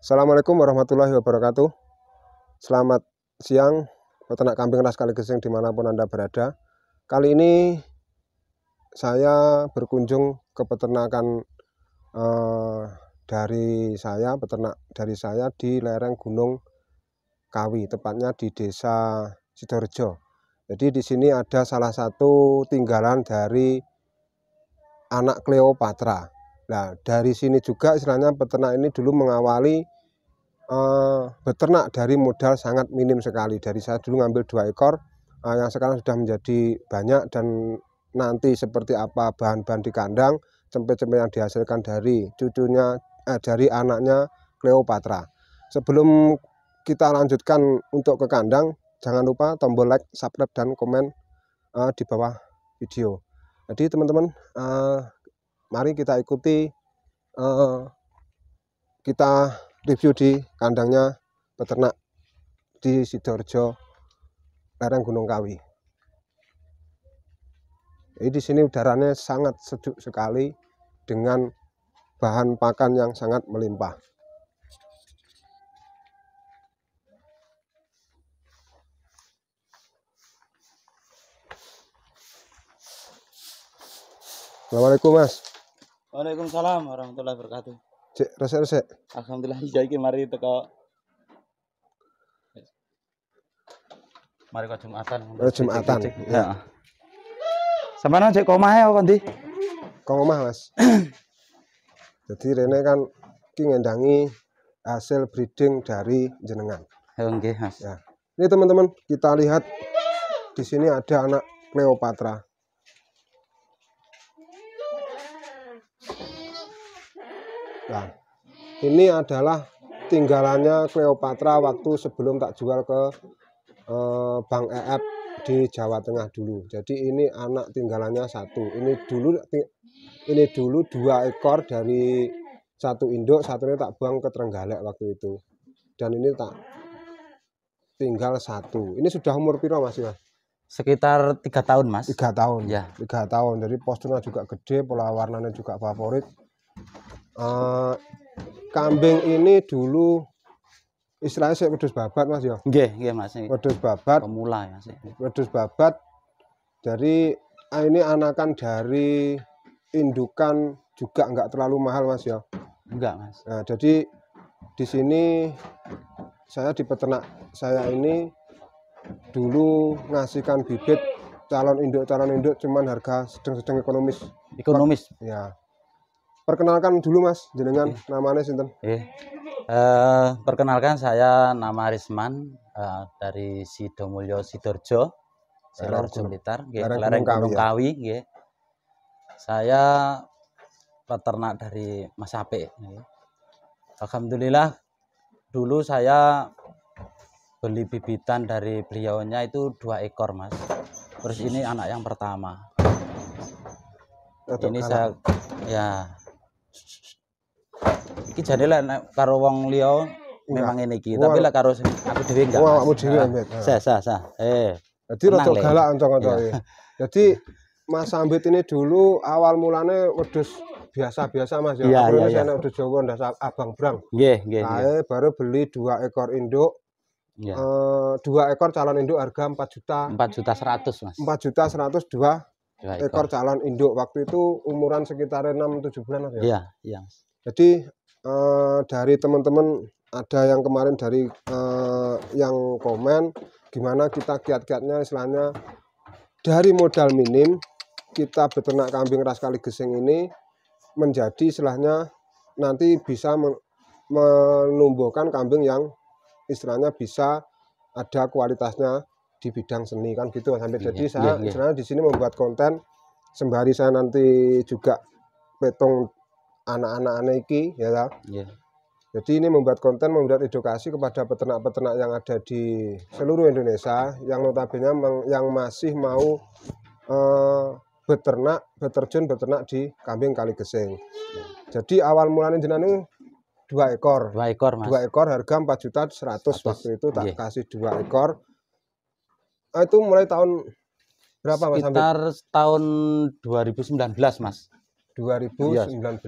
Assalamualaikum warahmatullahi wabarakatuh. Selamat siang peternak kambing ras Kaligeseng dimanapun Anda berada. Kali ini saya berkunjung ke peternakan peternak dari saya di lereng Gunung Kawi, tepatnya di Desa Sidorejo. Jadi di sini ada salah satu tinggalan dari anak Cleopatra. Nah, dari sini juga istilahnya peternak ini dulu mengawali beternak dari modal sangat minim sekali. Dari saya dulu ngambil 2 ekor yang sekarang sudah menjadi banyak, dan nanti seperti apa bahan-bahan di kandang, cempe-cempe yang dihasilkan dari cucunya, dari anaknya Cleopatra. Sebelum kita lanjutkan untuk ke kandang, jangan lupa tombol like, subscribe, dan komen di bawah video. Jadi teman-teman, mari kita ikuti kita review di kandangnya peternak di Sidorejo, lereng Gunung Kawi. Jadi di sini udaranya sangat sejuk sekali dengan bahan pakan yang sangat melimpah. Assalamualaikum Mas. Waalaikumsalam warahmatullahi wabarakatuh. Cek resek-resek. Alhamdulillah iki mari teko. Mari ke Jumatan. Jumatan. Ya. Sampeyan cek komahe apa ndi? Kong omah Mas. Jadi rene kan ki ngendangi hasil breeding dari jenengan. Ya nggih, Mas. Ya. Ini teman-teman, kita lihat di sini ada anak Cleopatra. Nah, ini adalah tinggalannya Cleopatra waktu sebelum tak jual ke Bang EF di Jawa Tengah dulu. Jadi ini anak tinggalannya satu. Ini dulu 2 ekor dari satu induk, satunya tak buang ke Trenggalek waktu itu. Dan ini tak tinggal satu. Ini sudah umur piro Mas ya? Sekitar 3 tahun, Mas. 3 tahun. Ya. 3 tahun. Jadi posturnya juga gede, pola warnanya juga favorit. Kambing ini dulu istilahnya saya wedhus babat Mas ya. Nggih, Mas. Wedhus babat. Pemula ya, Mas. Wedhus babat. Jadi ini anakan dari indukan juga enggak terlalu mahal Mas ya. Enggak, Mas. Nah, jadi di sini saya di peternak saya ini dulu ngasihkan bibit calon induk cuman harga sedang ekonomis. Ya. Perkenalkan dulu Mas, jenengan namanya sinten? Perkenalkan, saya nama Risman dari Sidomulyo Sidorejo, Sidorejo Blitar, lereng Gunung Kawi, nggih. Saya peternak dari Mas Apik. Alhamdulillah dulu saya beli bibitan dari beliaunya itu 2 ekor Mas. Terus ini anak yang pertama. Ini saya ya iki jane lah karo wong liya memang ngene iki, tapi lah karo aku dhewe enggak. Oh, kamu dhewe ambet. Sah. Jadi rada galak contoh-contohe. Jadi Mas Ambit ini dulu awal mulane wedhus biasa-biasa Mas ya. Iya. Saya wedhus Jawa ndas Abang Brang. Nggih. Saya baru beli 2 ekor induk. Iya. 2 ekor calon induk harga 4 juta. 4.100.000 Mas. 4.100.000 2 ekor calon induk. Waktu itu umuran sekitar 6-7 bulan Mas ya. Iya. Jadi dari teman-teman ada yang kemarin dari yang komen gimana kita kiat-kiatnya, istilahnya dari modal minim kita beternak kambing ras Kaligeseng ini menjadi istilahnya nanti bisa menumbuhkan kambing yang istilahnya bisa ada kualitasnya di bidang seni kan gitu sampai. Jadi saya istilahnya di sini membuat konten sembari saya nanti juga petung anak-anak iki ya. Jadi ini membuat konten, membuat edukasi kepada peternak-peternak yang ada di seluruh Indonesia yang notabene yang masih mau beternak di kambing Kaligeseng. Jadi awal mulanya jenengan 2 ekor. 2 ekor Mas. 2 ekor harga 4.100.000 waktu itu tak kasih 2 ekor. Itu mulai tahun berapa Mas? Sekitar tahun 2019 Mas. 2019. 2019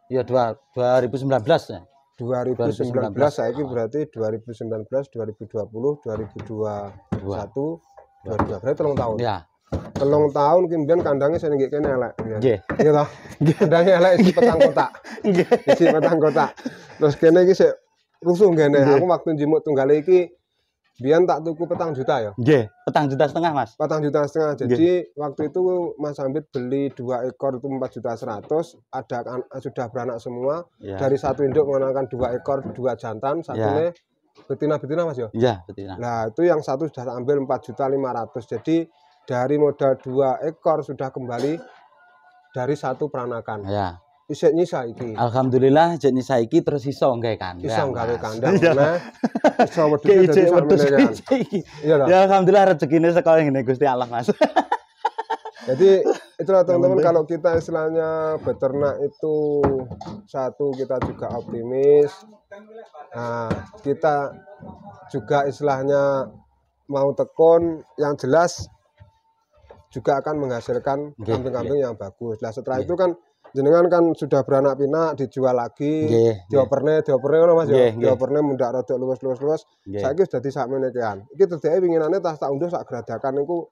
ya 2019 ya. 2019 saiki berarti 2019, 2020, 2021, 22 berarti 3 tahun. Ya. 3 tahun kemudian kandangnya saya nggih kene elek. Nggih. Iya toh? Kandangnya elek isi petang kotak. Nggih. Isi petang kotak. Terus kene iki sik rusuh kene. Aku waktu njimuk tunggal iki biyen tak tuku 4 juta ya. Nggih, 4,5 juta Mas. 4,5 juta. Jadi waktu itu Mas Hambit beli 2 ekor itu 4.100.000, ada sudah beranak semua. Ya. Dari satu induk menggunakan 2 ekor, 2 jantan, satunya betina Mas ya. Iya, betina. Nah, itu yang satu sudah ambil 4.500.000. Jadi dari modal 2 ekor sudah kembali dari satu peranakan. Ya. Isik nyisa iki. Alhamdulillah jek nyisa iki terus iso nggawe kandang. Iso nggawe kandang meneh. Iso wedhus dadi sakmene. Iya toh. Ya alhamdulillah rezekine saka ngene Gusti Allah, Mas. Jadi itulah teman-teman, kalau kita istilahnya beternak itu satu kita juga optimis. Nah, kita juga istilahnya mau tekun yang jelas juga akan menghasilkan kambing-kambing yang bagus. Nah, setelah itu kan jenengan kan sudah beranak pinak dijual lagi, dioperne ngono Mas ya. Dioperne mundak rodok luwes-luwes. Saiki wis dadi sakmene kean. Iki tedeke winginane tak unduh sak gradakan niku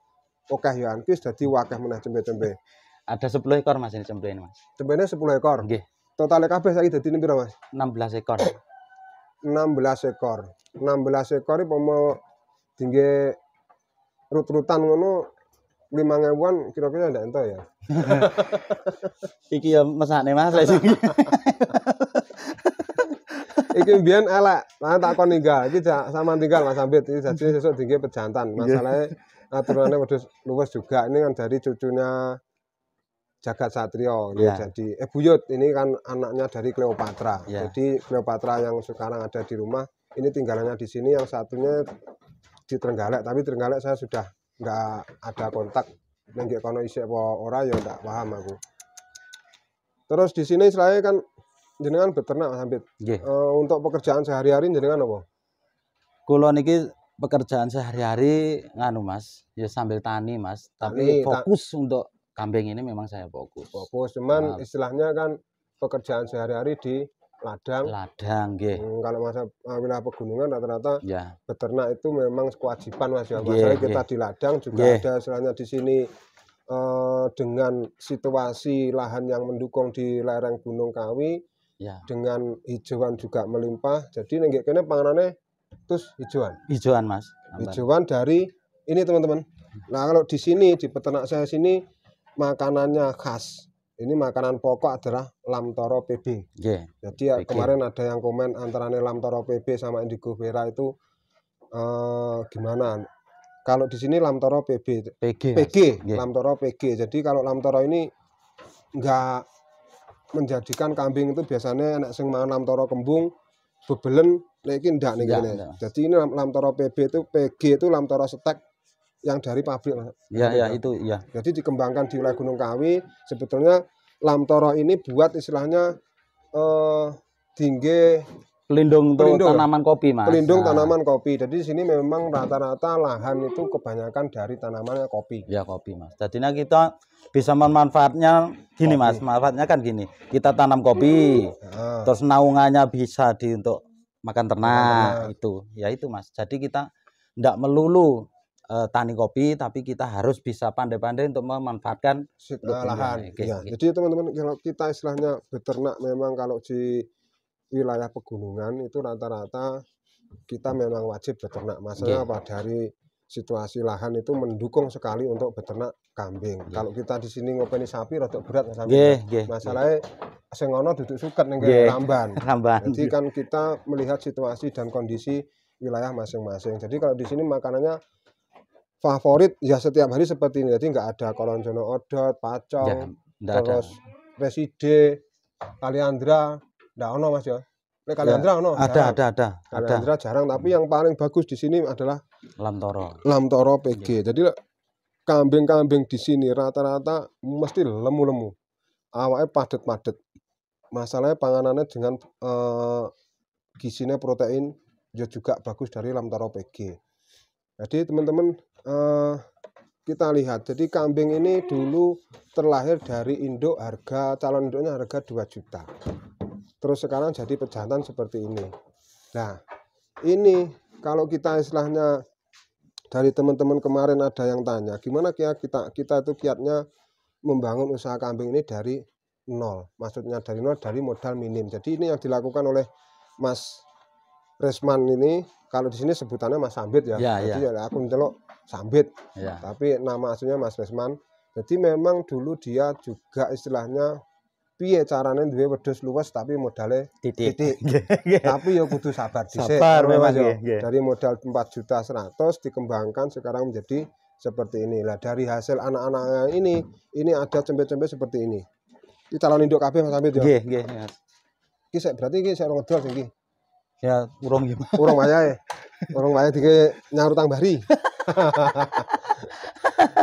akeh ya. Iki wis dadi akeh meneh cempe-cempe. Ada 10 ekor Mas ini cempe ini Mas. Cempene 10 ekor. Nggih. Totale kabeh saiki dadi piro Mas? 16 ekor. 16 ekor. 16 ekor iki pomo dingge rut-rutan ngono 5.000-an kira-kira ndak ento ya. Iki ya mesakne Mas lek iki. Iki mbiyen elek, lan tak kon ninggal. Iki sama tinggal Mas Hambit. Iki jadi sesuk dingge pejantan. Masalahnya aturane wedhus luwes juga. Ini kan dari cucunya Jagat Satrio. Jadi Buyut ini kan anaknya dari Cleopatra. Jadi Cleopatra yang sekarang ada di rumah, ini tinggalannya di sini, yang satunya di Trenggalek. Tapi Trenggalek saya sudah nggak ada kontak, nggak kono isik apa ora ya nggak paham aku. Terus di sini istilahnya kan jenengan beternak Mas Hambit. Untuk pekerjaan sehari-hari jenengan apa? Kula niki pekerjaan sehari-hari nganu Mas, ya sambil tani Mas, tapi fokus untuk kambing ini memang saya fokus. Cuman istilahnya kan pekerjaan sehari-hari di ladang nggih. Kalau masa wilayah pegunungan rata-rata beternak itu memang kewajiban Mas ya. Masalahnya kita di ladang juga ada istilahnya di sini dengan situasi lahan yang mendukung di lereng Gunung Kawi, dengan hijauan juga melimpah. Jadi nggih kene panganane terus hijauan. Hijauan Mas. Hijauan dari ini teman-teman. Nah, kalau di sini di peternak saya sini makanannya khas. Ini makanan pokok adalah Lamtoro PB. Jadi kemarin ada yang komen antaranya Lamtoro PB sama Indigo Vera itu gimana? Kalau di sini Lamtoro PB, PG, Lamtoro PG. Jadi kalau Lamtoro ini enggak menjadikan kambing itu biasanya enak sing mangan Lamtoro kembung, bebelen, iki ndak nih kene. Jadi ini Lamtoro PB itu PG itu Lamtoro stek yang dari pabrik. Itu. Jadi dikembangkan di wilayah Gunung Kawi. Sebetulnya Lamtoro ini buat istilahnya tinggi pelindung tanaman kopi Mas. Pelindung tanaman kopi. Jadi di sini memang rata-rata lahan itu kebanyakan dari tanamannya kopi. Ya kopi Mas. Jadinya kita bisa memanfaatnya gini kopi. Mas. Manfaatnya kan gini. Kita tanam kopi. Terus naungannya bisa untuk makan ternak itu. Ya itu Mas. Jadi kita tidak melulu tani kopi, tapi kita harus bisa pandai-pandai untuk memanfaatkan lahan. Jadi teman-teman, kalau kita istilahnya beternak memang kalau di wilayah pegunungan itu rata-rata kita memang wajib beternak. Masalah apa? Dari situasi lahan itu mendukung sekali untuk beternak kambing. Kalau kita di sini ngopeni sapi rada berat Mas. Masalahnya sing ono duduk suket ning ramban. Jadi kan kita melihat situasi dan kondisi wilayah masing-masing. Jadi kalau di sini makanannya favorit ya setiap hari seperti ini. Jadi nggak ada kolonjono odot, pacong, terus reside, kaliandra, nggak ono Mas ya. Kaliandra ono. Ada. Kaliandra jarang, tapi yang paling bagus di sini adalah Lamtoro PG. Jadi kambing-kambing di sini rata-rata mesti lemu-lemu. Awalnya padet-padet. Masalahnya panganannya dengan gizinya protein ya juga bagus dari Lamtoro PG. Jadi teman-teman kita lihat, jadi kambing ini dulu terlahir dari induk, harga calon induknya harga 2 juta. terus sekarang jadi pejantan seperti ini. Nah, ini kalau kita istilahnya dari teman-teman kemarin ada yang tanya, gimana kita itu kiatnya membangun usaha kambing ini dari nol. Maksudnya dari nol, dari modal minim. Jadi ini yang dilakukan oleh Mas Resman ini, kalau di sini sebutannya Mas Sambit ya. Jadi aku mencelok Sambit. Tapi nama aslinya Mas Resman. Jadi memang dulu dia juga istilahnya piye carane duwe wedhus luwes tapi modalnya titik. Tapi ya kudu sabar dhisik. Dari modal 4.100.000 dikembangkan sekarang menjadi seperti ini. Lah dari hasil anak-anak ini ada cempe-cempe seperti ini. Iki calon induk kabeh Mas Sambit ya. Nggih, Mas. Iki berarti iki sik rong ngedol iki. Ya urung ya. Urung wayahe. Urung wayahe dike nyarutang bari.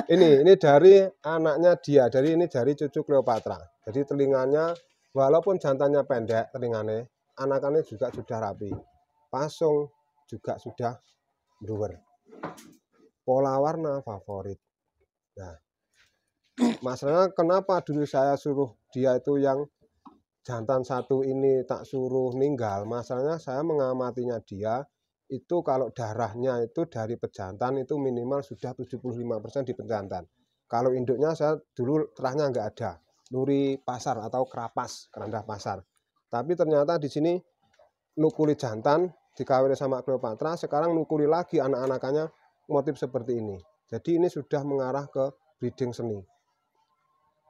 Ini dari anaknya dia, ini dari cucu Cleopatra. Jadi telinganya walaupun jantannya pendek telinganya, anakannya juga sudah rapi. Pasung juga sudah bruwer. Pola warna favorit. Nah, masalahnya kenapa dulu saya suruh dia itu yang jantan satu ini tak suruh ninggal. Masalahnya saya mengamatinya dia itu kalau darahnya itu dari pejantan itu minimal sudah 75% di pejantan. Kalau induknya saya dulu terahnya nggak ada, nuri pasar atau kerapas, kerendah pasar. Tapi ternyata di sini nukuli jantan dikawin sama Cleopatra, sekarang nukuli lagi anak-anakannya motif seperti ini. Jadi ini sudah mengarah ke breeding seni.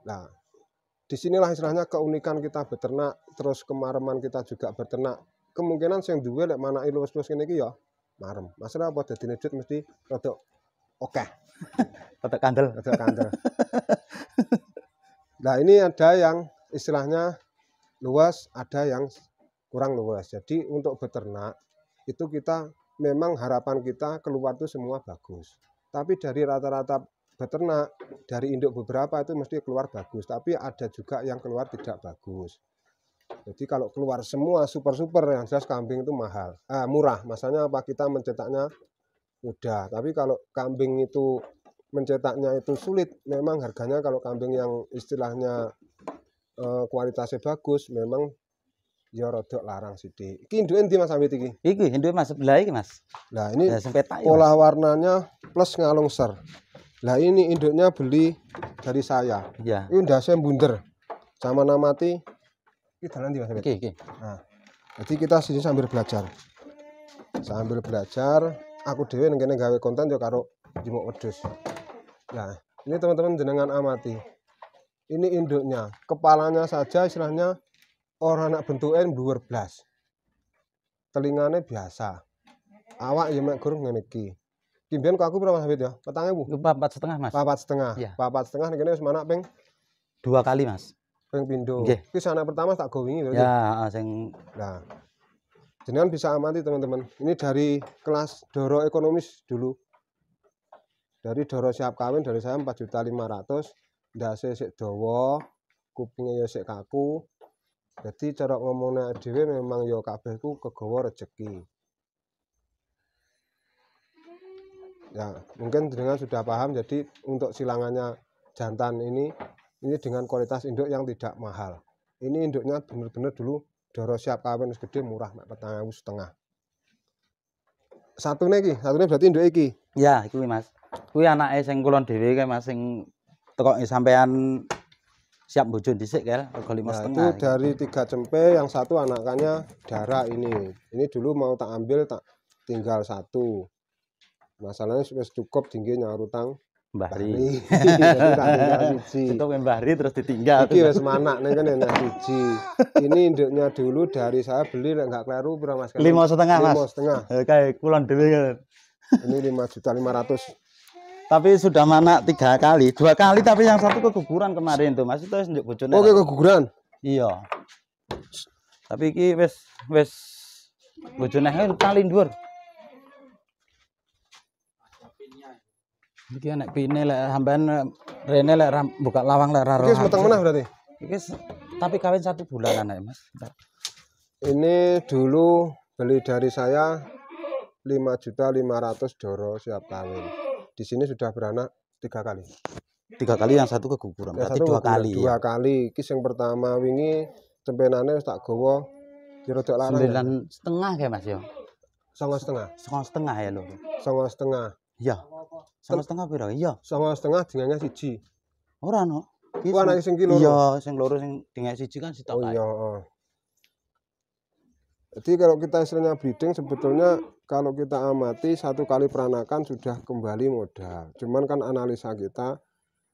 Nah, disinilah istilahnya keunikan kita beternak, terus kemareman kita juga beternak. Kemungkinan sing duwe lek manake luwes-luwes ngene iki ya marem. Masalah apa dadine duit mesti rada akeh. Rada kandel. Nah, ini ada yang istilahnya luas, ada yang kurang luas. Jadi untuk beternak itu kita memang harapan kita keluar itu semua bagus. Tapi dari rata-rata beternak dari induk beberapa itu mesti keluar bagus, tapi ada juga yang keluar tidak bagus. Jadi kalau keluar semua super-super yang jelas kambing itu murah. Masalahnya apa, kita mencetaknya mudah. Tapi kalau kambing itu mencetaknya itu sulit, memang harganya kalau kambing yang istilahnya kualitasnya bagus, memang ya rodok larang sithik. Iki induke endi Mas Sambit iki? Iki induke Mas sebelah iki Mas. Nah, ini pola warnanya plus ngalung ser. Lah ini induknya beli dari saya. Iya. Ini ndase bunder. Sama namati iki dalan ndi Mas Sambit? Iki. Nah, jadi kita sini sambil belajar. Sambil belajar, aku dhewe ning kene gawe konten yo karo jimuk wedhus. Nah, ini teman-teman jenengan amati. Ini induknya, kepalanya saja istilahnya orang anak bentuknya dhuwur blas. Telingane biasa. Awak ya mek gur ngene iki. Ki mbiyen kok aku berapa Sambit ya? 4.000. 4,5 Mas. 4,5. Iya. 4,5 ning kene wis manak ping 2 kali Mas. Ping pindho. Iki anak pertama tak go wingi berarti. Ya, sing nah. Jenengan bisa amati teman-teman. Ini dari kelas doro ekonomis dulu. Dari doro siap kawin dari saya 4.500.000. Ndase sik dawa, kupinge ya sik kaku. Jadi cara ngomongnya dhewe memang ya kabehku kegawa rezeki. Ya, mungkin dengan sudah paham. Jadi untuk silangannya jantan ini dengan kualitas induk yang tidak mahal. Ini induknya benar-benar dulu doro siap kawin gede murah mek 4.500. Satune berarti induk iki. Ya, iki Mas. Kuwi anake sing kulon dhewe kae Mas sing teko sampean siap bojo dhisik kan, rega 5,5. Nah, itu dari 3 cempe, yang satu anakannya darah ini. Ini dulu mau tak ambil, tak tinggal 1. Masalahnya wis cukup tinggi nyarutang Mbah Ri. Cukup Mbah Ri terus ditinggal. Iki wis manak ning kene enak siji. Ini induknya dulu dari saya beli lek enggak kleru berapa Mas? 5,5 Mas. 5,5. Kayak kulon dhewe kan. Ini 5.500.000. Tapi sudah manak 3 kali, 2 kali tapi yang satu keguguran kemarin tuh Mas, itu wis njuk bojone. Oke, keguguran. Iya. Tapi iki wis bojone kali dhuwur. Iki nek pine lek sampean rene lek buka lawang lek ra. Iki meteng meneh berarti. Iki tapi kawin 1 bulan anake Mas. Ini dulu beli dari saya 5.500.000 doro siap kawin. Di sini sudah beranak 3 kali. 3 kali, yang satu keguguran. Berarti 2 kali. 2 kali. Iki yang pertama wingi cempenane wis tak gawa Rodok larang. 9,5 kayak Mas yo. 9,5. 9,5 ya lho. 9,5. Iya. 9,5 piro? Iya. 9,5 dinganya siji. Ora no. Ku anak sing ki loro. Iya, sing loro sing dingek siji kan sitok kae. Oh iya, heeh. Jadi kalau kita istilahnya breeding sebetulnya kalau kita amati 1 kali peranakan sudah kembali modal. Cuman kan analisa kita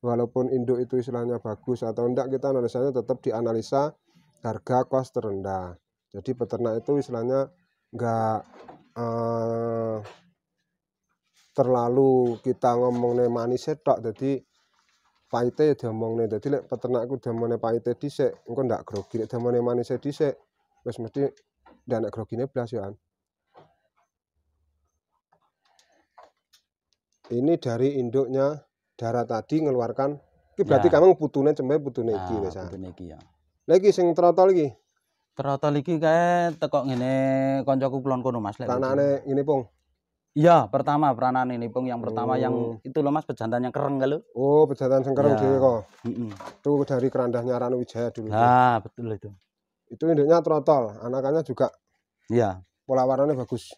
walaupun induk itu istilahnya bagus atau enggak, kita analisanya tetap dianalisa harga kos terendah. Jadi peternak itu istilahnya enggak terlalu kita ngomongnya manis tok, jadi pahite ya diomongne. Dadi lek peternakku diomongnya pahite dhisik, engko ndak grogi. Lek diomongnya manis dhisik, wis mesti ndak nek grogine blas ya. Ini dari induknya darah tadi ngeluarkan. Iki berarti ya. Kamu putune cempe putune iki wis. Putune iki ya. Lah iki sing trotol iki. Trotol iki kae teko ngene koncoku kulon kono Mas lek. Pranane ngene Pung. Iya, pertama peranan ini Pung, yang pertama yang itu loh Mas, pejantan yang keren kalau. Oh, pejantan yang keren dhewe kok. Itu dari kerandahnya Ranu Wijaya dulu. Ah, betul itu. Itu induknya trotol, anakannya juga. Iya. Pola warnanya bagus.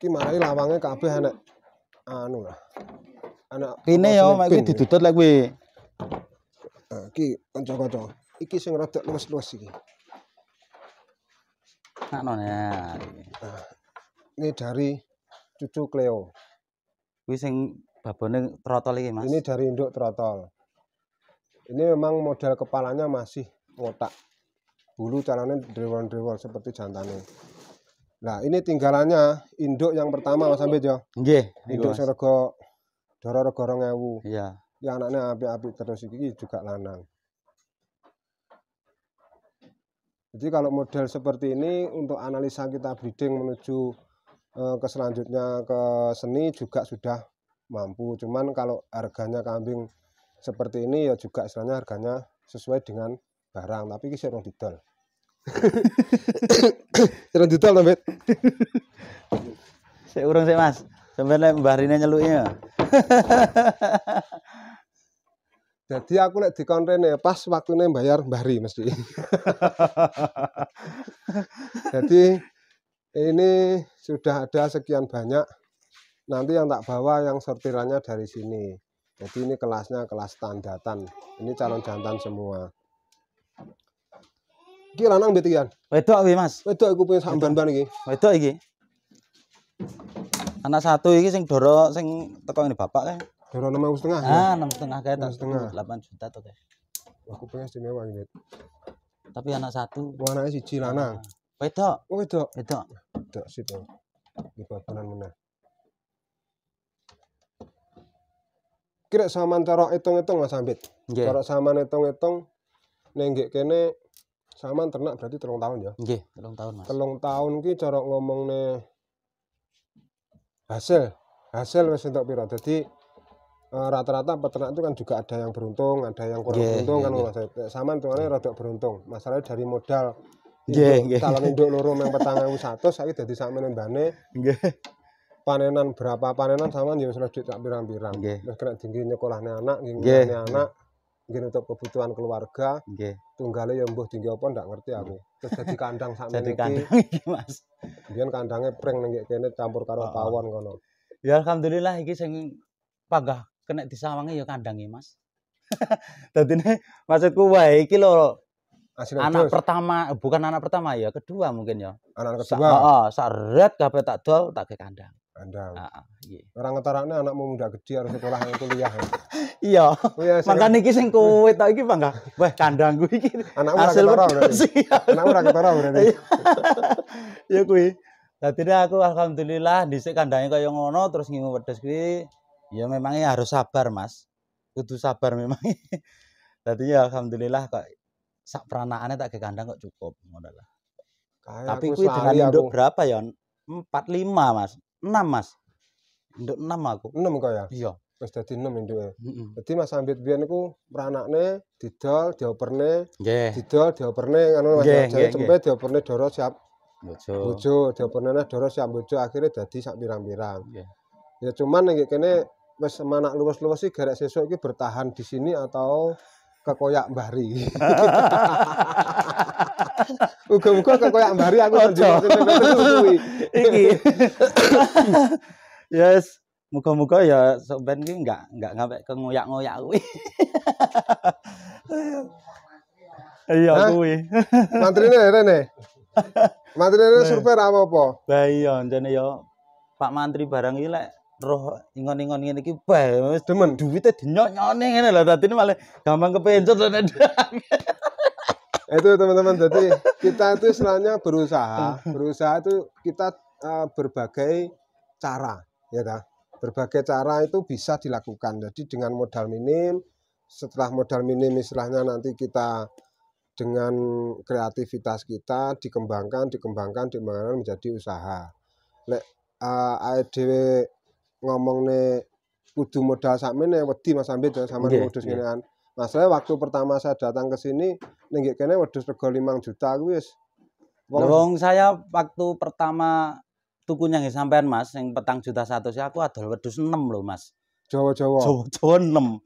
Iki marai lawangnya kabeh anak anu lah. Anak kene yo mek iki didudut lek kuwi. Iki kanca-kanca. Iki sing rada luwes-luwes iki. Nah, ini dari cucu Cleo. Kuwi sing babone trotol iki, Mas. Ini dari induk trotol. Ini memang model kepalanya masih ngotak. Bulu caranya drewol-drewol seperti jantannya. Nah, ini tinggalannya induk yang pertama Mas Ambit ya. Nggih, induk sing rega Doro rega 2000. Iya. Ya anaknya apik-apik terus iki juga lanang. Jadi kalau model seperti ini untuk analisa kita breeding menuju ke selanjutnya ke seni juga sudah mampu. Cuman kalau harganya kambing seperti ini ya juga istilahnya harganya sesuai dengan barang. Tapi ini sih rong didol. Rong didol Mbak. Sik urung sik Mas. Sampai lek Mbah Rine nyeluknya. Jadi aku lek dikon rene pas waktune bayar Mbahri mesti. Jadi ini sudah ada sekian banyak. Nanti yang tak bawa yang sortirannya dari sini. Jadi ini kelasnya kelas standatan. Ini calon jantan semua. Iki lanang mbet iki. Wedok iki Mas. Wedok aku punya samban-ban iki. Wedok iki. Anak satu iki sing doro sing teko ngene bapak kae. Doro 6,5. Ah, 6,5 kae tak 8 juta to kae. Aku pengen istimewa ini. Tapi anak satu. Wah, anaknya siji lanang. Wedok. Oh, wedok. Wedok. Wedok sip. Iki babanan meneh. Kira saman cara hitung-hitung Mas Ambit. Cara saman hitung-hitung ning nggih kene saman ternak berarti 3 tahun ya. Nggih, 3 tahun Mas. 3 tahun ki cara ngomongne hasil wis entuk pira. Dadi rata-rata peternak itu kan juga ada yang beruntung, ada yang kurang beruntung kan Mas. Saman tungane rada beruntung. Masalahnya dari modal calon induk loro yang pertama 100 saiki dadi sakmene mbane. Nggih. Panenan berapa panenan saman ya wis duit sak pirang-pirang. Wis kena tinggi nyekolahne anak, nggih anak, nggih untuk kebutuhan keluarga. Nggih. Tunggale ya mbuh tinggi apa ndak ngerti aku. Terus dadi kandang sakmene iki. Dadi kandang iki, Mas. Biyen kandange pring ning kene campur karo pawon kono. Ya alhamdulillah iki sing panggah kena disawangi ya kandange, Mas. Dadine maksudku wae iki lho anak pertama, bukan anak pertama ya, kedua mungkin ya. Anak kedua. Heeh, saret kabeh tak dol tak ke kandang. Kandang. Heeh, nggih. Orang ngetarane anakmu muda gede harus sekolah yang kuliah. Iya. Makane iki sing kowe tok iki panggah. Wah, kandangku iki. Hasil berarti. Anakmu ora ketara berarti. Ya kuwi. Dadi aku alhamdulillah dhisik kandange kaya ngono terus ngingu wedhus kuwi ya memangnya harus sabar, Mas. Kudu sabar memang. Dadi ya alhamdulillah kok sak peranakane tak ke kandang kok cukup ngono lah. Tapi kuwi dengan induk berapa ya? 4 5, Mas. 6, Mas. Induk 6 aku. 6 kok ya? Iya. Wis dadi 6 induke. Dadi Mas Ambit biyen niku peranakne didol, dioperne, didol, dioperne ngono Mas. Jare cempe dioperne doro siap bojo, dioperne doro siap bojo akhirnya dadi sak pirang-pirang. Ya cuman nek kene wis semanak luwes-luwes iki garek sesuk iki bertahan di sini atau kekoyak mbari. Muga-muga kekoyak mbari aku kuwi. Iki. Yes, muga-muga ya sampean iki enggak ngambek ngoyak-ngoyak kuwi. Iya kuwi. Mantrine rene. Mantrine survei ra apa-apa. Lah iya jane ya Pak Mantri barang iki lek roh ingon-ingon ngene iki bae wis demen duwite dinyok-nyone ngene lho dadine malah gampang kepencet. Itu teman-teman, jadi kita itu istilahnya berusaha itu kita berbagai cara, ya kan? Berbagai cara itu bisa dilakukan. Jadi dengan modal minim, setelah modal minim istilahnya nanti kita dengan kreativitas kita dikembangkan menjadi usaha. Lek dhewe ngomongne kudu modal sakmene wedi Mas Ambit sama wedhus ngenean. Masalah waktu pertama saya datang ke sini ning kene wedhus rego 5 juta kuwi wis. Wong saya waktu pertama tukunya nggih sampean Mas sing 4,1 juta aku adol wedhus 6 lho Mas. Jawa-Jawa. Jawa 6.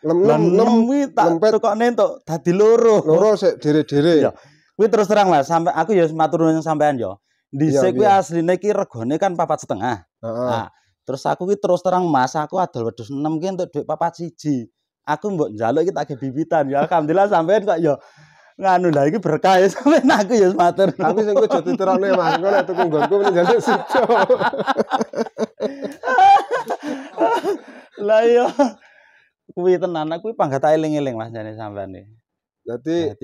6 kuwi tak tukokne entuk dadi loro. Loro sik dere-dere. Iya. Kuwi terus terang Mas, sampe aku ya matur nuwun sampean ya. Dhisik kuwi asline iki regane kan 4,5. Nah, terus aku ki terus terang Mas, aku adol wedhus 6 ki entuk dhuwit 4,1. Aku mbok njaluk iki tak ge bibitan ya. Alhamdulillah sampean kok ya nganu lah iki berkah ya sampean aku ya matur. Tapi sing kudu diterone Mas, engko nek tuku nggonku meni njaluk sijo. Lah iya. Kuwi tenan kuwi pangkat eling-eling Mas jane sampean iki. Jadi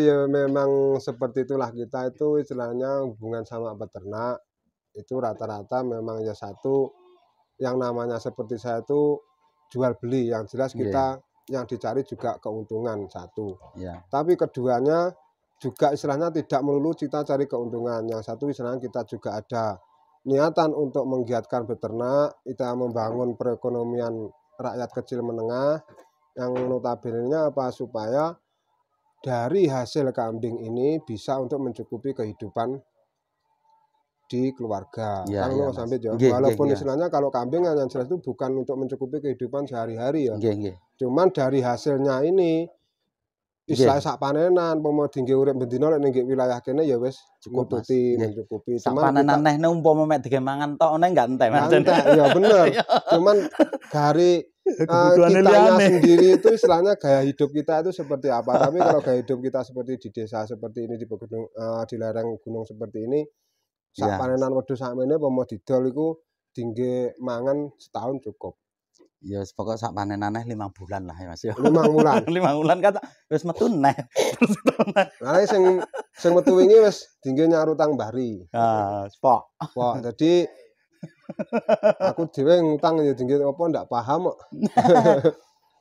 ya memang seperti itulah kita itu istilahnya hubungan sama peternak itu rata-rata memang ya satu yang namanya seperti saya itu jual beli, yang jelas kita yang dicari juga keuntungan satu. Tapi keduanya juga istilahnya tidak melulu kita cari keuntungan. Yang satu istilahnya kita juga ada niatan untuk menggiatkan beternak, kita membangun perekonomian rakyat kecil menengah yang notabene-nya apa supaya dari hasil kambing ini bisa untuk mencukupi kehidupan di keluarga. Kan sampai jauh. Walaupun istilahnya kalau kambing yang jelas itu bukan untuk mencukupi kehidupan sehari-hari ya. Cuman dari hasilnya ini istilah sak panenan pomo dingge urip bendina nek ning wilayah kene ya wis mencukupi. Sak panenan neh umpama mek dige mangan tok neh enggak entek Mas. Ya bener. Cuman dari kitanya sendiri itu istilahnya gaya hidup kita itu seperti apa. Tapi kalau gaya hidup kita seperti di desa seperti ini, di pegunung, di lereng gunung seperti ini, sak panenan wedhus sakmene pomo didol iku dingge mangan setahun cukup. Ya pokok sak panenan 5 bulan lah ya Mas ya. 5 bulan. 5 bulan kan wis metu neh. Nah sing metu wingi wis dingge nyarutang bari. Pok. Jadi aku dhewe ngutang ya dingge apa ndak paham kok.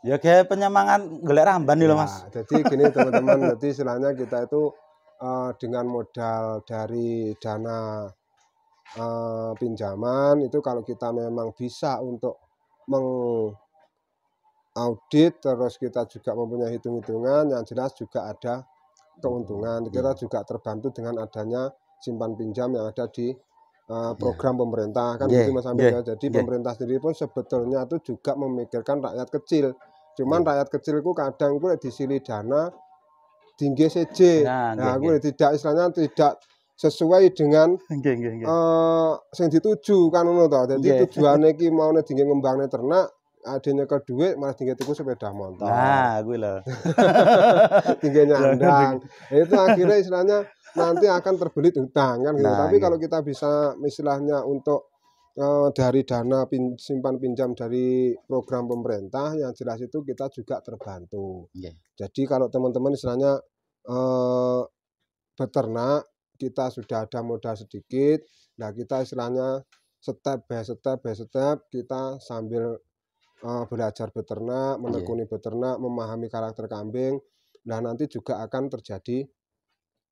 Ya kayak penyemangat golek ramban lho Mas. Jadi gini teman-teman, jadi istilahnya kita itu dengan modal dari dana pinjaman itu kalau kita memang bisa untuk mengaudit terus kita juga mempunyai hitung-hitungan yang jelas juga ada keuntungan. Kita juga terbantu dengan adanya simpan pinjam yang ada di program pemerintah kan gitu Mas Amir. Jadi pemerintah sendiri pun sebetulnya itu juga memikirkan rakyat kecil. Cuman rakyat kecil itu kadang itu disili dana tinggi CJ. Nah, gue tidak istilahnya tidak sesuai dengan sing dituju kan ngono to. Jadi tujuane iki maune tinggi ngembangne ternak, adene ke dhuwit malah tinggi tuku sepeda motor. Nah, kuwi lho. Tinggi nyandang. Itu akhirnya istilahnya nanti akan terbelit hutang kan gitu. Tapi kalau kita bisa istilahnya untuk dari dana simpan pinjam dari program pemerintah yang jelas itu kita juga terbantu. Jadi kalau teman-teman istilahnya beternak kita sudah ada modal sedikit, nah kita istilahnya step by step kita sambil belajar beternak, menekuni beternak, memahami karakter kambing, nah nanti juga akan terjadi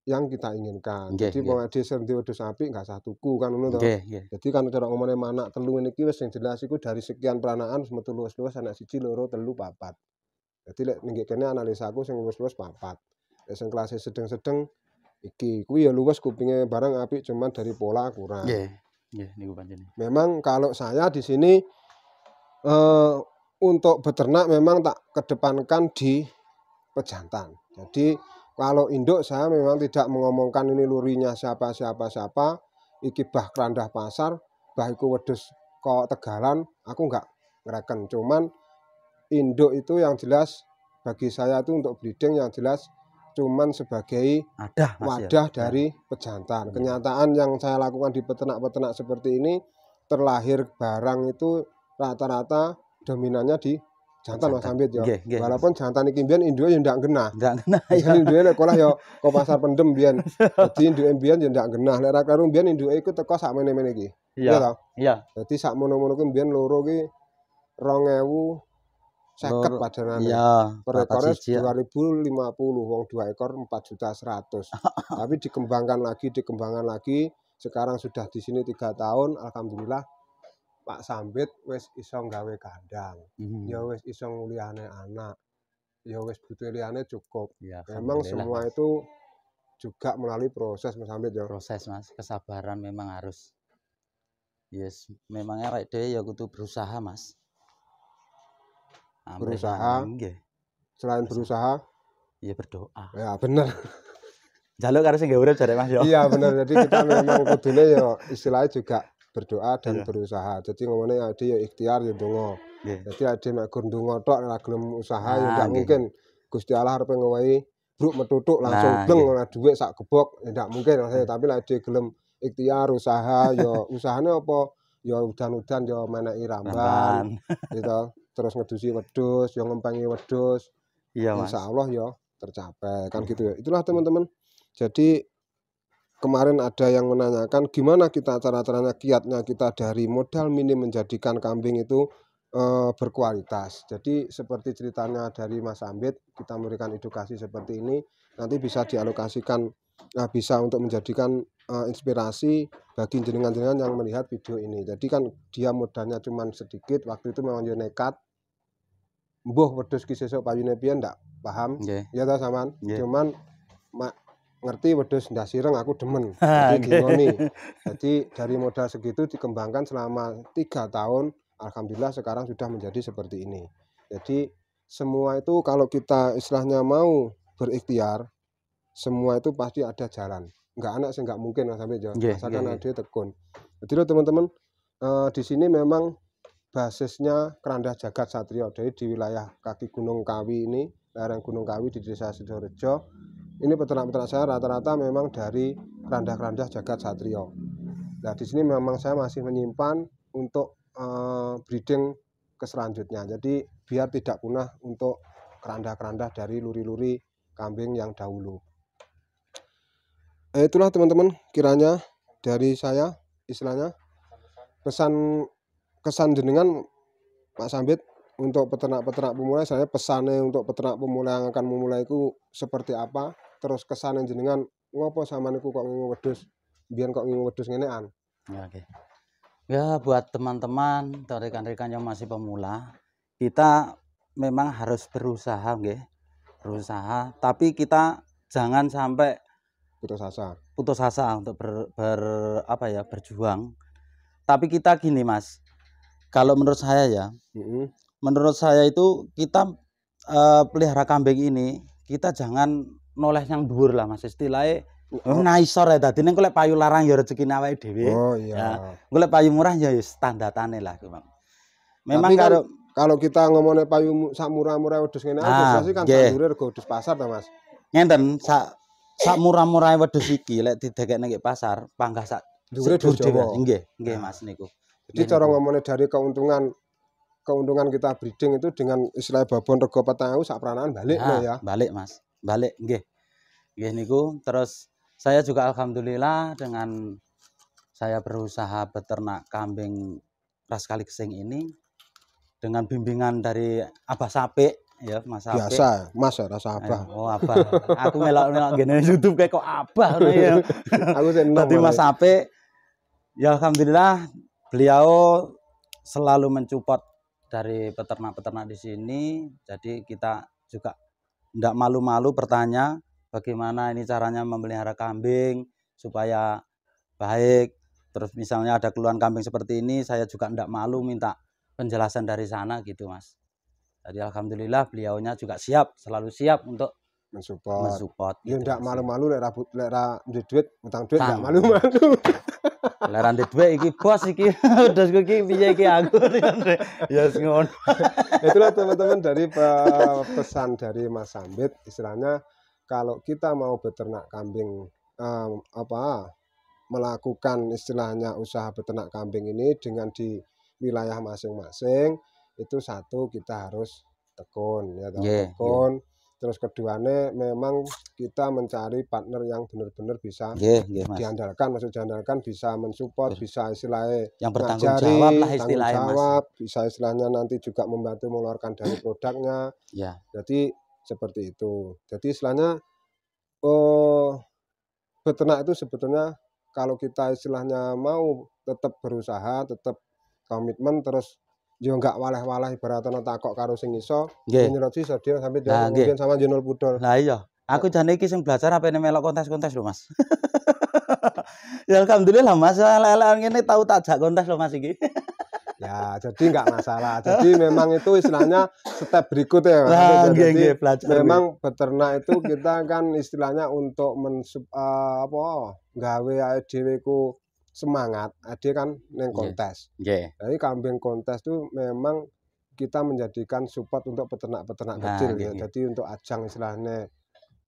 yang kita inginkan. Jadi wong desa wedhus sapi enggak sah tuku kan ngono to. Jadi kan cara ngomongane manak telu niki wis sing jelas iku dari sekian peranaan metu luwes-luwes anak 1 loro 3 4. Jadi lek ning kene analisaku sing luwes-luwes 4. Lek sing kelas sedeng-sedeng iki kuwi ya luwes kupinge barang apik cuman dari pola kurang. Nggih niku pancen. Memang kalau saya di sini Untuk beternak memang tak kedepankan di pejantan. Jadi kalau induk saya memang tidak mengomongkan ini lurinya siapa, iki bah kerandah pasar, bah iku wedhus kok Tegalan, aku enggak ngereken. Cuman induk itu yang jelas bagi saya itu untuk breeding yang jelas cuman sebagai wadah dari pejantan. Kenyataan yang saya lakukan di peternak-peternak seperti ini, terlahir barang itu rata-rata dominannya di jantan Mas Ambit ya. Walaupun jantan iki mbiyen induke ya ndak genah. Jadi induke lek kolah ya kok pasar pendem mbiyen. Dadi induke mbiyen ya ndak genah. Lek ra karo mbiyen induke iku teko sak mene-mene iki. Iya toh? Iya. Dadi sak mono-mono ku mbiyen loro ki 2050 padanane. Iya. Per ekor 2050 wong 2 ekor 4.100.000. Tapi dikembangkan lagi. Sekarang sudah di sini 3 tahun, alhamdulillah Pak Sambit wis iso nggawe kandang, ya wis iso nguliane anak, ya wis butuh liyane cukup. Ya, memang semua Mas. Itu juga melalui proses Mas Sambit ya. Proses Mas, kesabaran memang harus. Yes, memangnya awake dhewe ya kudu berusaha Mas. Berusaha. Selain berusaha, ya berdoa. Ya bener. Jaluk karo sing gawe urip jare Mas ya. Iya bener, jadi kita memang kudune ya istilahnya juga berdoa dan berusaha. Jadi ngomongnya ade ya ikhtiar ya donga. Jadi ade mek gur ndonga tok ora gelem usaha ya ndak mungkin. Gusti Allah arep ngowahi bruk metutuk langsung bleng ora dhuwit sak gebok ya ndak mungkin. Tapi lek ade gelem ikhtiar usaha ya usahane apa? Ya udan-udan ya meneki ramban gitu. Terus ngedusi wedhus, ya ngempengi wedhus. Iya Mas. Insyaallah ya tercapai kan gitu ya. Itulah teman-teman. Jadi kemarin ada yang menanyakan gimana kita cara-caranya kiatnya kita dari modal minim menjadikan kambing itu berkualitas. Jadi seperti ceritanya dari Mas Ambit, kita memberikan edukasi seperti ini, nanti bisa dialokasikan, bisa untuk menjadikan inspirasi bagi jenengan-jenengan yang melihat video ini. Jadi kan dia modalnya cuma sedikit, waktu itu memang dia nekat, mbuh wedhus ki sesuk payune piye ndak paham, ya ta sampean, cuman ngerti wedhus ndas ireng aku demen. Jadi gingoni. Jadi dari modal segitu dikembangkan selama 3 tahun, alhamdulillah sekarang sudah menjadi seperti ini. Jadi semua itu kalau kita istilahnya mau berikhtiar, semua itu pasti ada jalan. Enggak anak sih enggak mungkin Mas Ambit ya. Asalkan ada tekun. Jadi loh teman-teman, di sini memang basisnya Kerandah Jagat Satrio. Jadi di wilayah kaki Gunung Kawi ini, lereng Gunung Kawi di Desa Sidorejo. Ini peternak-peternak saya rata-rata memang dari kerandah-kerandah Jagat Satrio. Nah, di sini memang saya masih menyimpan untuk breeding ke selanjutnya. Jadi biar tidak punah untuk kerandah-kerandah dari luri-luri kambing yang dahulu. Itulah teman-teman kiranya dari saya istilahnya kesan jenengan Pak Sambit untuk peternak-peternak pemula. Saya pesannya untuk peternak pemula yang akan memulai itu seperti apa. Terus kesan jenengan ngopo sama niku kok ngingu wedhus biyen kok ngingu wedhus ngenean. Ya, ya buat teman-teman atau rekan-rekan yang masih pemula, kita memang harus berusaha nggih. Berusaha, tapi kita jangan sampai putus asa untuk berjuang. Tapi kita gini Mas. Kalau menurut saya ya, menurut saya itu kita pelihara kambing ini, kita jangan noleh yang dhuwur lah Mas, istilahnya naisor ya tadi ning golek payu larang ya rezekine awake dhewe. Oh iya. Ya, golek payu murah ya standarane lah Bang. Memang kalau kita ngomongnya payu sak murah-murah wedhus ngene biasanya kan sak dhuwure rego wedhus pasar ta Mas. Ngenten sak murah-murah wedhus iki lek didekekne nang pasar panggah sak dhuwure dhewe. Nggih Mas niku. Jadi cara ngomongnya dari keuntungan kita breeding itu dengan istilah babon rego 4.000 sak peranaan balik ya. Balik Mas. Balik nggih. Nggih niku terus saya juga alhamdulillah dengan saya berusaha beternak kambing ras kali kesing ini dengan bimbingan dari Abah Sapik ya Mas Sapik. Biasa Mas ya rasa Abah. Oh Abah. Aku melok-melok ngene YouTube kayak kok Abah ya. Aku seneng. Dadi Mas Sapik ya alhamdulillah beliau selalu mensupport dari peternak-peternak di sini. Jadi kita juga tidak malu-malu bertanya bagaimana ini caranya memelihara kambing supaya baik. Terus misalnya ada keluhan kambing seperti ini, saya juga tidak malu minta penjelasan dari sana gitu Mas. Jadi alhamdulillah beliaunya juga siap, selalu siap untuk mensupport Ya gitu, ndak Mas. malu-malu lek ra duit, utang duit ndak malu-malu. Lah ranti duit iki bos iki wedhusku iki piye iki aku ya ngono. Itulah teman-teman dari pesan dari Mas Sambit, istilahnya kalau kita mau beternak kambing melakukan istilahnya usaha beternak kambing ini dengan di wilayah masing-masing, itu satu kita harus tekun ya toh, tekun. Terus keduanya memang kita mencari partner yang benar-benar bisa diandalkan, maksud diandalkan bisa mensupport, bisa istilahnya yang bertanggung ngajari, jawab lah tanggung istilahnya jawab, Mas. bisa istilahnya nanti juga membantu mengeluarkan dari produknya. Ya. Jadi seperti itu. Jadi istilahnya beternak itu sebetulnya kalau kita istilahnya mau tetap berusaha, tetap komitmen, terus yo enggak waleh-waleh ibaratnya takok karo sing iso, nyelot iso dia sampai dia mungkin sama jenol pudol. Lah iya, aku jane iki sing belajar apene melok kontes-kontes lho Mas. Ya alhamdulillah Mas, lelekan ngene tahu tak jak kontes lho Mas iki. Ya, jadi enggak masalah. Jadi memang itu istilahnya step berikutnya. Nah, jadi belajar memang beternak itu kita kan istilahnya untuk gawe awake dhewe ku semangat, ade kan neng kontes. Jadi kambing kontes itu memang kita menjadikan support untuk peternak-peternak kecil ya. Jadi untuk ajang istilahnya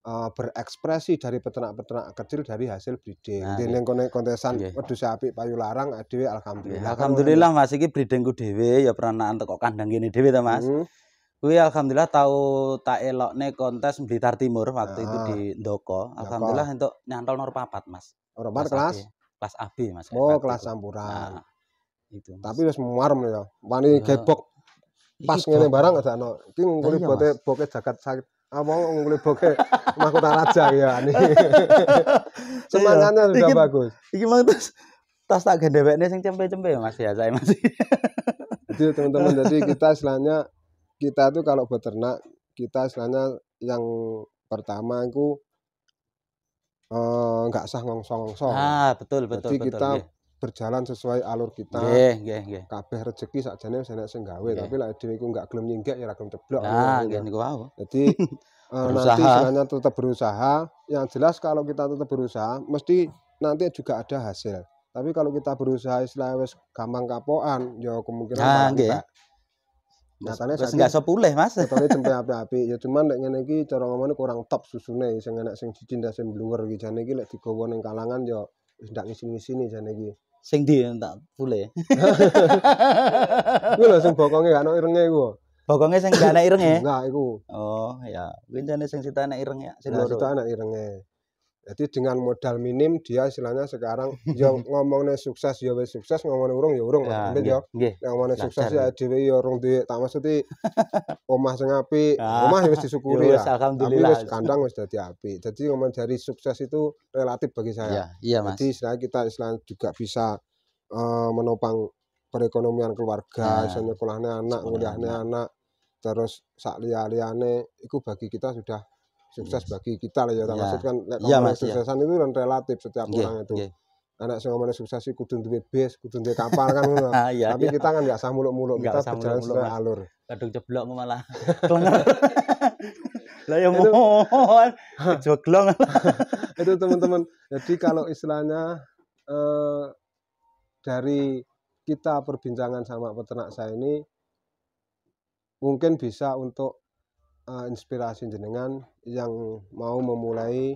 berekspresi dari peternak-peternak kecil dari hasil breeding. Di neng kontesan wedhus apik payu larang dhewe alhamdulillah. Alhamdulillah Mas iki breedingku dhewe ya peranaan teko kandang kene dhewe ta Mas. Kuwi alhamdulillah tahu tak elokne kontes Blitar Timur waktu itu di Ndoko. Alhamdulillah untuk nyantol nomor 4 Mas. Nomor kelas AB Mas. Oh, kelas campuran. Nah, itu. Mas. Tapi wis muarem ya. Wani gebok pas ngene barang ada ono. Iki nguli boke jagat sakit. Apa nguli boke mahkota raja ya ini. Semangatnya sudah bagus. Iki mang tas tak gendewekne sing cempe-cempe Mas ya saya Mas. Jadi teman-teman, jadi kita istilahnya kita tuh kalau beternak kita istilahnya yang pertama itu nggak sah ngongso-ngongso. Betul. Jadi kita berjalan sesuai alur kita. Kabeh rezeki sakjane wis enek sing gawe, tapi lek dhewe iku nggak gelem nyinggak ya ora gelem ceblok. Jadi nanti istilahnya tetap berusaha. Yang jelas kalau kita tetap berusaha mesti nanti juga ada hasil. Tapi kalau kita berusaha istilahnya wis gampang kapokan, ya kemungkinan nyatane enggak iso pulih Mas. Ketone cempe apik-apik ya cuman nek ngene iki cara ngomongane kurang top susune sing enak sing dicinta sing bluwer iki jane iki lek digawa ning kalangan ya wis ndak ngisin-ngisini jane iki. Sing ndi tak pulih. Iku lho sing bokonge gak ono irenge iku. Bokonge sing gak ana irenge? Enggak iku. Oh ya, kuwi jane sing sita ana irenge sing loro. Sita ana irenge. Jadi dengan modal minim dia istilahnya sekarang ya ngomongnya sukses ya wis sukses, ngomongnya urung ya urung Mas. Ya. Ngomongnya sukses ya dhewe ya urung duwe tak maksud omah sing apik, omah ya wis disyukuri ya. Tapi wis kandang wis dadi apik. Jadi ngomong dari sukses itu relatif bagi saya. Iya Mas. Jadi istilahnya juga bisa menopang perekonomian keluarga, iso nyekolahne anak, nguliahne anak, terus sak liya-liyane iku bagi kita sudah sukses bagi kita lah ya, maksud kan kesuksesan itu kan relatif setiap orang itu. Anak sing ngomongnya sukses iku kudu duwe bis, kudu duwe kapal kan ngono. Tapi kita kan enggak sah muluk-muluk, kita berjalan sesuai alur. Kadung ceblokmu malah klenger. Lah ya mohon joglong. Itu teman-teman. Jadi kalau istilahnya dari kita perbincangan sama peternak saya ini mungkin bisa untuk inspirasi jenengan yang mau memulai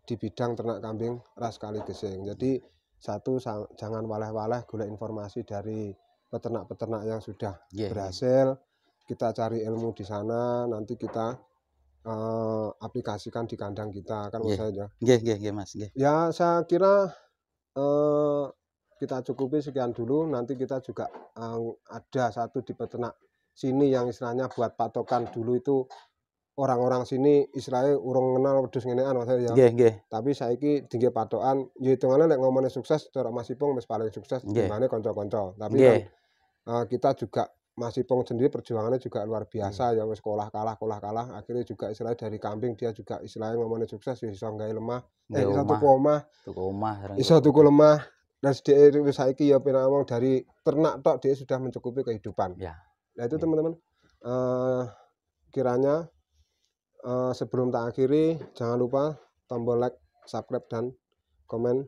di bidang ternak kambing ras kali gesing. Jadi satu jangan waleh-waleh golek informasi dari peternak-peternak yang sudah berhasil. Kita cari ilmu di sana, nanti kita aplikasikan di kandang kita kan saja. Mas. Ya saya kira kita cukupi sekian dulu. Nanti kita juga ada satu di peternak sini yang istilahnya buat patokan dulu itu orang-orang sini istilahnya urung kenal wedhus ngenean Mas ya. Tapi saiki tinggi patokan ya hitungane lek ngomongnya sukses cara Mas Ipong wis paling sukses dibanding kanca-kanca. Tapi kan kita juga Mas Ipong sendiri perjuangannya juga luar biasa ya wis sekolah kalah akhirnya juga istilahnya dari kambing dia juga istilahnya ngomongnya sukses ya iso gawe lemah iso tuku omah iso tuku lemah Dan dia saiki ya penak ngomong dari ternak tok dia sudah mencukupi kehidupan. Ya. Nah itu teman-teman, kiranya sebelum tak akhiri jangan lupa tombol like, subscribe dan komen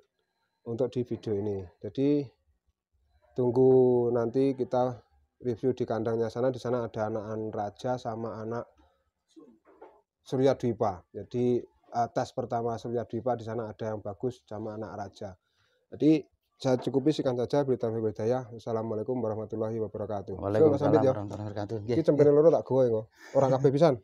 untuk di video ini. Jadi tunggu nanti kita review di kandangnya sana. Di sana ada anak raja sama anak Surya Dwipa. Jadi tes pertama Surya Dwipa di sana ada yang bagus sama anak raja. Jadi saya cukupi sekian saja berita hidayah. Wassalamualaikum warahmatullahi wabarakatuh. Waalaikumsalam warahmatullahi wabarakatuh. Iki cempene loro tak gowo engko. Ora kabeh pisan.